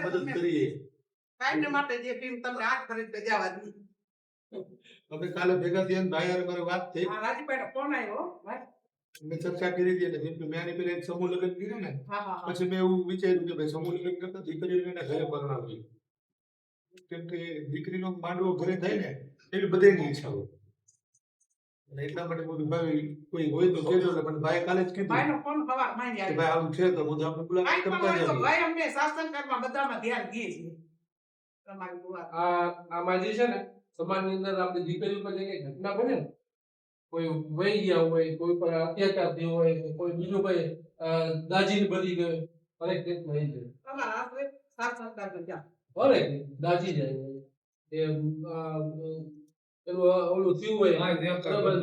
મદદ કરીએ કાયમ માટે જે ટીમ તમને આજ ખરીદ જવા દી અમે કાલે ભેગા થયા ભાઈ યાર મારી વાત થઈ રાજભાઈ ફોન આવ્યો મેં ચર્ચા કરી હતી એટલે મેં આની પેલા એક સમૂહ લગ્ન કર્યું ને પછી મેં એવું વિચાર્યું કે ભાઈ સમૂહ લગ્ન કરતા દીકરીઓને ઘરે પરણાવવી કેમ કે દીકરીનો માંડવો ઘરે થાય ને એવી બધાની ઈચ્છા હોય અને એટલા માટે બધું ભાઈ કોઈ હોય તો કહેજો એટલે મને ભાઈ કાલે જ કીધું ભાઈનો ફોન સવાર માં જ ભાઈ આવું છે તો બધું આપણે મુલાકાત કરતા જઈએ ભાઈ અમને શાસન કરવા બધામાં ધ્યાન દે છે તમારી દુઆ આ માજી છે ને સમાજની અંદર આપણી દીકરીઓ પર જે ઘટના બને ને કોઈ વહી ગયા હોય કોઈ પર અત્યાચાર થયો હોય કોઈ બીજું કોઈ દાજીને બની ગયો હરેક કેસમાં એ જાય તમારા આપણે સાથ સહકાર કરજા હરેક દાજી જાય એ પેલું ઓલું થયું હોય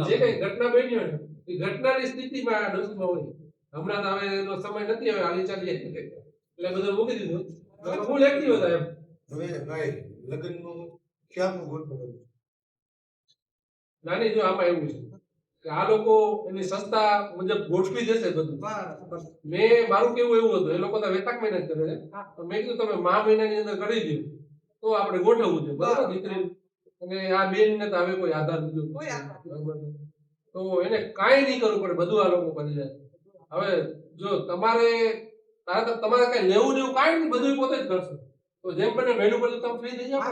જે કઈ ઘટના બની હોય એ ઘટનાની સ્થિતિમાં ડોસમાં હોય હમણાં તો હવે એનો સમય નથી હવે હાલી ચાલી એટલે બધું મૂકી દીધું હું લેખતી હતા એમ હવે ભાઈ લગ્નનું ક્યારનું ગોઠવું નાની જો આમાં એવું છે કે આ લોકો એની સંસ્થા મુજબ ગોઠવી દેશે બધું મેં મારું કેવું એવું હતું એ લોકો તો વેતાક મહેનત કરે છે પણ મેં કીધું તમે મા મહિનાની અંદર કરી દો તો આપણે ગોઠવવું છે બરાબર દીકરી અને આ બેન ને તો હવે કોઈ આધાર નથી તો એને કાંઈ નહીં કરવું પડે બધું આ લોકો કરી જાય હવે જો તમારે તમારે કઈ લેવું દેવું કાંઈ નહીં બધું પોતે જ કરશે તો જેમ બને વહેલું બધું તમે ફ્રી થઈ જાવ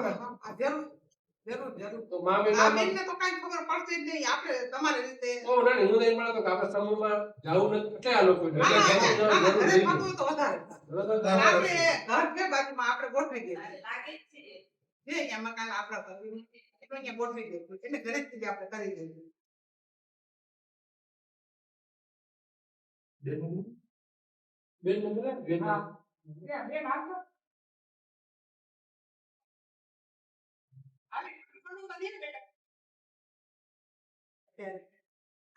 જરૂર તો મા આ મહિના બેનને તો કાંઈ ખબર પડતી જ નહીં આપણે તમારી રીતે ઓ ના હું નહીં મળે તો આપણે સમૂહમાં જાવું નથી એટલે આ લોકો ઘરે ફરવું તો વધારે આપણે ઘર બે બાજુમાં આપણે ગોઠવી દઈએ જે અહીંયા મકાન આપણા કરવી એટલે અહીંયા ગોઠવી દઈશું એટલે ઘરે જ આપણે કરી દઈશું બેન નંબર બેન હા બેન આપો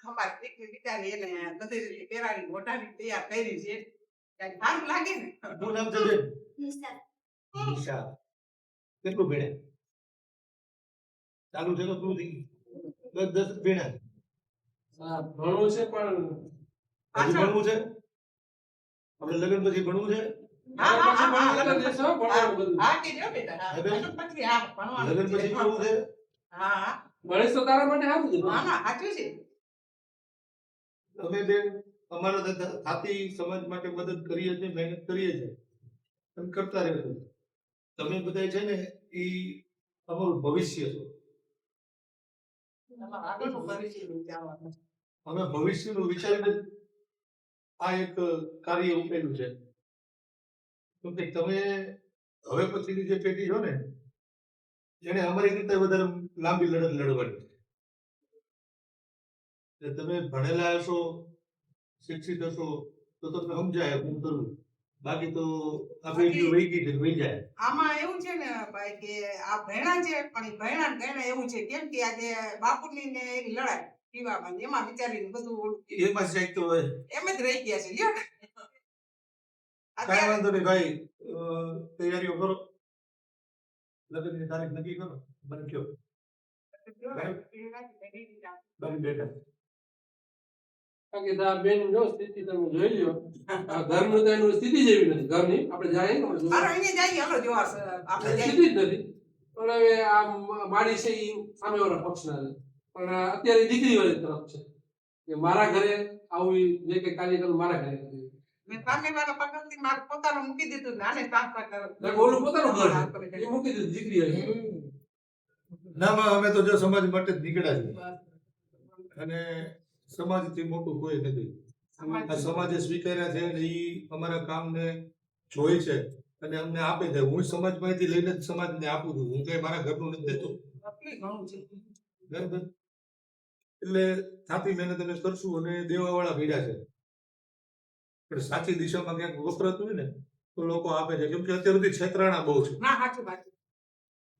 ખબર એક વિચારી એને બધી રીતે પેરાની મોટાની તૈયાર કરી છે કઈ સારું લાગે ને શું નામ છે બેન નિશા કેટલું ભેણ્યા ચાલુ છે તો પૂરું થઈ ગયું 10 ભેણ્યા હા ભણવું છે પણ હજી ભણવું છે આપણે લગ્ન પછી ભણવું છે લગ્ન દેશો ભણવાનું બધું હા કે જો બેટા હા લગ્ન પછી હા ભણવાનું લગ્ન પછી ભણવું છે હા ભણીશ તો તારા માટે સારું છે હા ના સાચું છે અમે બેન અમારા જાતિ સમાજ માટે મદદ કરીએ છીએ મહેનત કરીએ છીએ અને કરતા રહેશું તમે બધા છે ને એ અમારું ભવિષ્ય છો તમારા આગળનું ભવિષ્ય વિચારવાનું અમે ભવિષ્યનું વિચારીને આ એક કાર્ય ઉકેલ્યું છે કેમ કે તમે હવે પછીની જે પેઢી છો ને એને અમારી કરતા વધારે લાંબી લડત લડવાની છે તમે ભણેલા હશો શિક્ષિત હશો તો તમને સમજાય હું કરું બાકી તો આ પેઢીઓ વહી ગઈ છે વહી જાય આમાં એવું છે ને ભાઈ કે આ ભેણા છે પણ એ ભેણા ને ભેણા એવું છે કેમ કે આજે બાપુની ને એની લડાઈ પીવામાં એમાં વિચારીને બધું એમાં જ તો હોય એમ જ રહી ગયા છે લ્યો ને કાંઈ વાંધો નહીં ભાઈ તૈયારીઓ કરો લગ્નની તારીખ નક્કી કરો મને કયો બાકી બેઠા કારણ કે આ બેન જો સ્થિતિ તમે જોઈ લ્યો આ ઘરનું તો એનું સ્થિતિ જેવી નથી ઘરની આપણે જાય ને અરે અહીંયા જઈએ હાલો જોવા આપણે સ્થિતિ જ નથી પણ હવે આ માડી છે એ સામેવાળા પક્ષના છે પણ અત્યારે દીકરી વાળી તરફ છે કે મારા ઘરે આવું જે કઈ કાર્યક્રમ મારા ઘરે નથી મેં સામે વાળા પગથી મારું પોતાનું મૂકી દીધું નાને ટ્રાન્સફર કરો ઓલું પોતાનું ઘર છે એ મૂકી દીધું દીકરી વાળી ના અમે તો જો સમાજ માટે જ નીકળ્યા છીએ અને સમાજથી મોટું કોઈ નથી આ સમાજે સ્વીકાર્યા છે અને એ અમારા કામને જોઈ છે અને અમને આપે છે હું સમાજમાંથી લઈને જ સમાજને આપું છું હું કઈ મારા ઘરનું નથી દેતો બરાબર એટલે થાપી મહેનત અમે કરશું અને દેવાવાળા ભીડા છે પણ સાચી દિશામાં ક્યાંક વપરાતું હોય ને તો લોકો આપે છે કેમ કે અત્યાર સુધી છેતરાણા બહુ છે ના સાચું વાત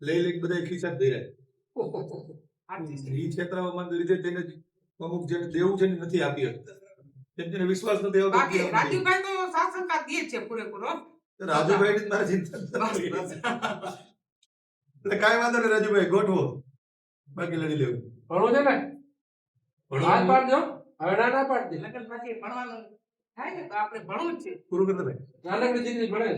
લઈ બધા ખિસ્સા જ દઈ રહ્યા એ છેતરાવામાં લીધે તેને અમુક જેને દેવું છે ને નથી આપી શકતા કેમ કે વિશ્વાસ નથી આવતો બાકી રાજુભાઈ તો શાસન કા દે છે પૂરેપૂરો રાજુભાઈ ની મારે ચિંતા નથી એટલે કાંઈ વાંધો નહીં રાજુભાઈ ગોઠવો બાકી લડી લેવું ભણવું છે ને હાથ પાડજો હવે ના પાડજે લગ્ન પછી ભણવાનું થાય ને તો આપણે ભણવું જ છે પૂરું કરતા ભાઈ નાનકડી દીકરી ભણે